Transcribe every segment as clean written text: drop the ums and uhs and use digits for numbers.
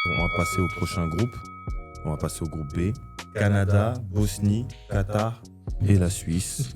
On va passer au prochain groupe. On va passer au groupe B. Canada, Bosnie, Qatar et la Suisse.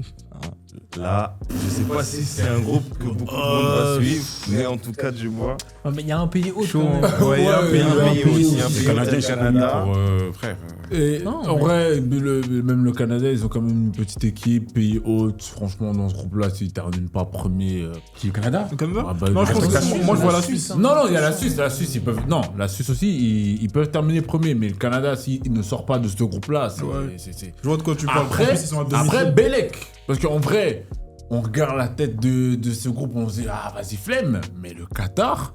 Là, je sais pas si c'est un groupe que beaucoup de monde va suivre, mais en tout cas, du moins. Ah, mais il y a un pays autre. Chaud. Ouais, il y a un pays aussi. Un pays Canadien, au Canada. frère. Et Non, en vrai, même le Canada, ils ont quand même une petite équipe, pays hôte. Franchement, dans ce groupe-là, s'ils ne terminent pas premier. Qui, le Canada Le Canada Ah bah, Non, je pense la que Suisse. moi je vois la Suisse. Non, il y a la Suisse. La Suisse, ils peuvent. Non, la Suisse aussi, ils peuvent terminer premier. Mais le Canada, s'il ne sort pas de ce groupe-là, c'est. Ouais. c'est- Je vois de quoi tu parles. En Après, plus, ils sont à après Bélec. Parce qu'en vrai, on regarde la tête de ce groupe, on se dit, ah, vas-y, flemme. Mais le Qatar,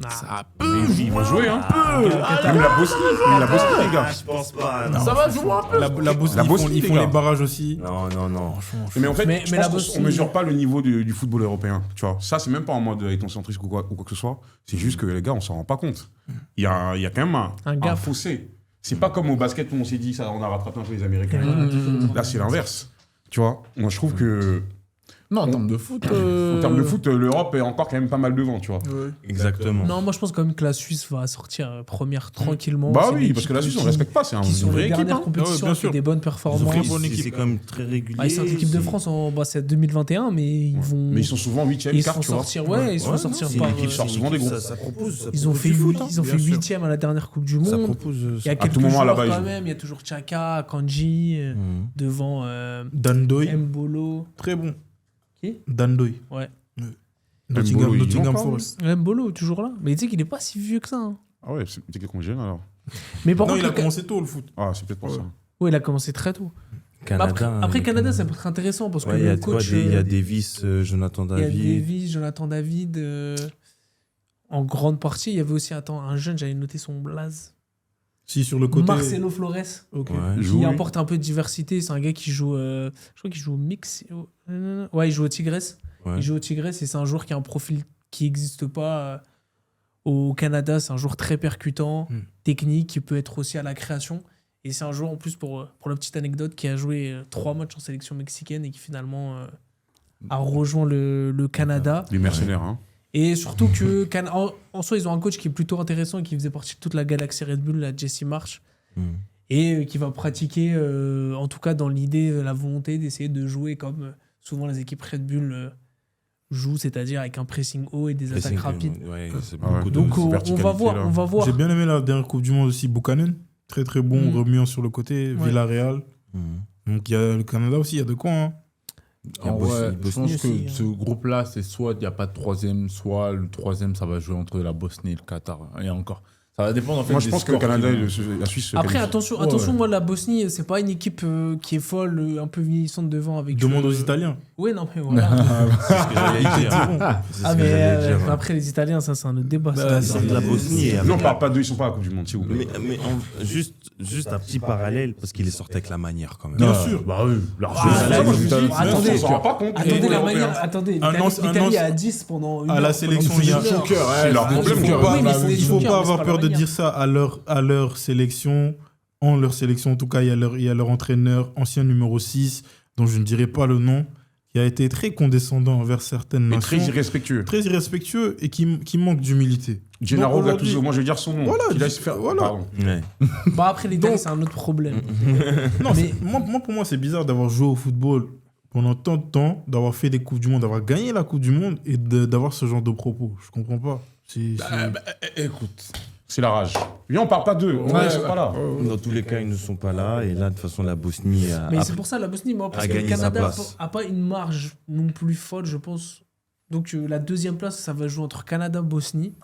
ça peut. Ils vont jouer, hein. peu. Même la Bosnie, les gars. Je pense pas. Non. Ça va jouer un peu. La Bosnie, ils les font gars. les barrages aussi. Non. Mais en fait, Mais je la pense qu'on Bosnie- mesure pas le niveau du football européen. Tu vois, ça, c'est même pas en mode ethnocentrique ou quoi que ce soit. C'est juste que les gars, on s'en rend pas compte. Il y a quand même un gap. fossé. C'est pas comme au basket où on s'est dit ça, on a rattrapé un peu les Américains. Là, c'est l'inverse. Tu vois, moi, je trouve que Non, en termes de foot. en termes de foot, l'Europe est encore quand même pas mal devant, tu vois. Exactement. Non, moi je pense quand même que la Suisse va sortir première tranquillement. Bah C'est une oui, parce que la équipe Suisse, on qui- respecte pas. C'est qui sont une vraie les équipe. dernières Hein. compétitions, bien qui sûr. fait des bonnes performances. C'est quand même très régulier. Ah, ils sont l'équipe de France, c'est 2021, mais ils vont. Mais ils sont souvent 8e, ils se 4 font tu vois. sortir, ouais, ils se font sortir C'est par. une équipe sort souvent des groupes. Ça propose. Ils ont fait foot. ils ont fait bien sûr. 8e à la dernière Coupe du Ça Monde. propose. Il y a À quelques tout moment, joueurs là-bas, ils quand jouent. même. Il y a toujours Chaka, Kanji, devant Dandoy, Mbolo. très bon. Qui Dandoy. Ouais. Mbolo, il Nottingham manque, Forest. Mbolo, toujours là. Mais tu sais qu'il est pas si vieux que ça. Hein. Ah ouais, c'est peut-être qu'on gêne alors. Mais par Non, contre, il a commencé tôt le foot. Ah, c'est peut-être pour ça. ouais, il a commencé très tôt. Canada. Après Canada, ça peut être intéressant parce que Ouais, il y a le coach. il y a Davis, Jonathan Il y a David. Davis, Jonathan David. En grande partie, il y a aussi un jeune, j'avais noté son blaze. Si, sur le côté. Marcelo Flores, Ok. Ouais. Joue, qui oui. apporte un peu de diversité. C'est un gars qui joue. Je crois qu'il joue au Mix. Ouais, il joue au Tigres. Ouais. Il joue au Tigres et c'est un joueur qui a un profil qui n'existe pas au Canada. C'est un joueur très percutant, technique, qui peut être aussi à la création. Et c'est un joueur, en plus, pour la petite anecdote, qui a joué 3 matchs en sélection mexicaine et qui finalement a rejoint le Canada. Les mercenaires, hein. Et surtout que, en soi, ils ont un coach qui est plutôt intéressant et qui faisait partie de toute la galaxie Red Bull, la Jesse Marsh, et qui va pratiquer, en tout cas dans l'idée, la volonté d'essayer de jouer comme souvent les équipes Red Bull jouent, c'est-à-dire avec un pressing haut et des attaques rapides. Ouais, c'est Ah ouais. beaucoup de Donc on va verticalité, voir, là. on va voir. J'ai bien aimé la dernière Coupe du Monde aussi, Buchanan. Très très bon, remuant sur le côté. Ouais. Villarreal. Donc il y a le Canada aussi, il y a de quoi. Hein. En vrai, je Bosnie pense que aussi, hein. ce groupe-là, c'est soit il n'y a pas de troisième, soit le troisième, ça va jouer entre la Bosnie et le Qatar. Et encore. Ça va dépendre en fait. Moi, je des pense que le scores Canada qui et vont- la Suisse se Après, qualifient. attention, moi, la Bosnie, c'est pas une équipe qui est folle, un peu vieillissante devant. Avec Demande aux Italiens. Oui, non, mais voilà. C'est ce que j'allais dire. C'est ce Ah, que mais j'allais dire. après, les Italiens, ça, c'est un autre débat. Bah, ça. C'est de la Bosnie. et Non, on avec parle pas d'eux, ils sont pas à la Coupe du Monde, s'il vous plaît. Mais juste un petit parallèle, parce qu'il est sorti avec la manière quand même. Bien sûr. Bah oui, Ça, moi, je me dis, attendez, on s'en rend pas compte. Attendez, les la Européens. manière. Attendez, Un l'Italie an- a 10 pendant une À heure, la pendant sélection, une il y a heure. C'est leur problème. Il faut pas, Oui, mais c'est il faut choquant, pas mais c'est avoir pas peur la de manière. dire ça à leur sélection. En leur sélection, en tout cas, il y a leur entraîneur, ancien numéro 6, dont je ne dirai pas le nom, qui a été très condescendant envers certaines Mais nations. très irrespectueux. Très irrespectueux et qui manque d'humilité. Gennaro Donc, aujourd'hui- Gattuso, moi je vais dire son nom. Voilà, Qu'il aille se faire. voilà. Pardon. Ouais. Bah, après, l'Italie, c'est un autre problème. Non, mais pour moi, c'est bizarre d'avoir joué au football pendant tant de temps, d'avoir fait des Coupes du Monde, d'avoir gagné la Coupe du Monde et d'avoir ce genre de propos. Je comprends pas. Écoute. C'est la rage. Viens, on parle pas d'eux. Ils sont pas là. Dans tous les cas, ils ne sont pas là. Et là, de toute façon, la Bosnie a. Mais c'est pour ça, la Bosnie, moi, parce a que le gagné sa Canada place. a pas une marge non plus folle, je pense. Donc, la deuxième place, ça va jouer entre Canada et Bosnie.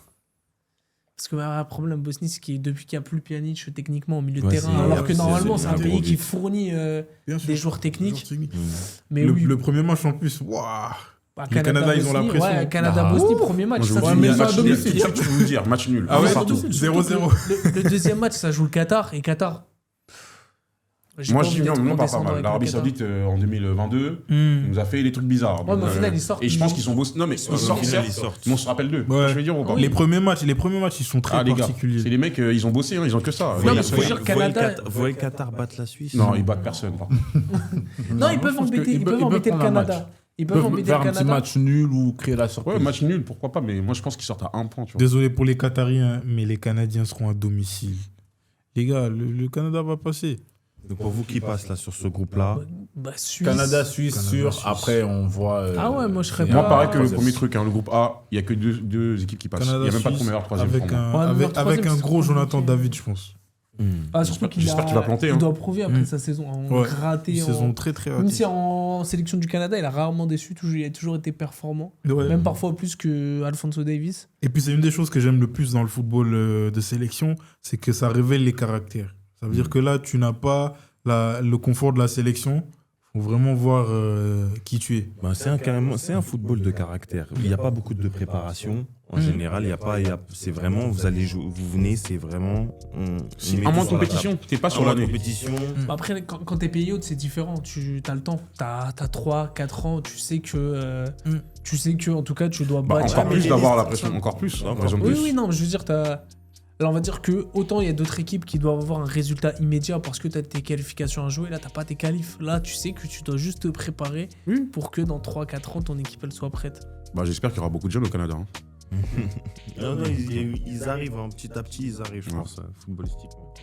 Parce que le problème Bosnie, c'est que depuis qu'il n'y a plus Pjanic techniquement au milieu de Ouais, terrain, c'est- alors que c'est- normalement, c'est c'est un un pays gros qui but. fournit Bien sûr. des joueurs techniques. Mais Le, oui, le premier match en plus, waouh. bah, le Canada, ils ont la Bosnie, pression. Ouais, Canada-Bosnie, premier match. Moi, je ça vous joue dis, bien. match à nul. domicile. C'est ça que je peux vous dire, match nul. Ah ouais, Partout. Surtout que 0-0. Le deuxième match, ça joue le Qatar. Et Qatar. j'ai Moi, pas je dis envie non, d'être non, pas condescendant mal. avec L'Arabie le Qatar. Saoudite en 2022 Hmm. nous a fait des trucs bizarres. Ouais, mais au final, ils sortent. Et je pense qu'ils sont beaux. Non, mais ils sortent, Au final, certes, ils sortent. mais on se rappelle d'eux. Ouais. Je veux dire ou pas Les premiers matchs, ils sont très Ah, les gars, particuliers. c'est les mecs, ils ont bossé, hein, ils ont que ça. Non, Ils- mais faut dire Vous Canada. voyez le Qatar battre la Suisse Non, ils battent personne. Non, ils peuvent je pense embêter, qu'ils ils peuvent peuvent embêter le prendre un Canada. Ils Ils peuvent peuvent embêter faire le un petit Canada. match nul ou créer la surprise. Ouais, match nul, pourquoi pas, mais moi je pense qu'ils sortent à 1 point, tu vois. Désolé pour les Qataris, hein, mais les Canadiens seront à domicile. Les gars, le Canada va passer. Donc pour vous qui passe là sur ce groupe-là, Bah, Suisse. Canada, Suisse, Canada, sûr. Suisse. Après, on voit. Ah ouais, moi, je serais Moi, pas- pareil que le troisième. premier truc, hein, le groupe A, il n'y a que deux équipes qui passent. Canada, Il n'y a même pas de Suisse, première, troisième. avec pour moi. un, Ouais, avec, meilleur avec un troisième, gros c'est Jonathan compliqué. David, je pense. Ah, surtout J'espère qu'il va planter, Il hein. doit prouver après Mm. sa saison. Ouais. Raté. Une saison très très Même ratée. si en sélection du Canada, il a rarement déçu. Il a toujours été performant. Ouais. Même parfois plus que Alphonso Davies. Et puis c'est une des choses que j'aime le plus dans le football de sélection, c'est que ça révèle les caractères. Ça veut dire que là, tu n'as pas le confort de la sélection. Il faut vraiment voir qui tu es. ben, c'est un football de caractère. Il n'y a pas beaucoup de préparation. En général, il y a pas. C'est vraiment, vous allez jouer, vous venez, c'est vraiment. C'est un mois de compétition, t'es pas sur la l'année. compétition. Après, quand t'es payé haute, c'est différent. Tu as le temps. T'as 3-4 ans. Tu sais que, en tout cas, tu dois Bah, battre. encore plus mais d'avoir les- la pression, encore plus. Encore raison de Oui, plus. oui, non, mais je veux dire, là, on va dire que autant il y a d'autres équipes qui doivent avoir un résultat immédiat parce que tu as tes qualifications à jouer. Là, t'as pas tes qualifs. Là, tu sais que tu dois juste te préparer Oui. pour que dans 3-4 ans, ton équipe elle soit prête. Bah, j'espère qu'il y aura beaucoup de jeunes au Canada. hein. Non, ils arrivent, hein, petit à petit, ils arrivent, je pense, footballistiquement.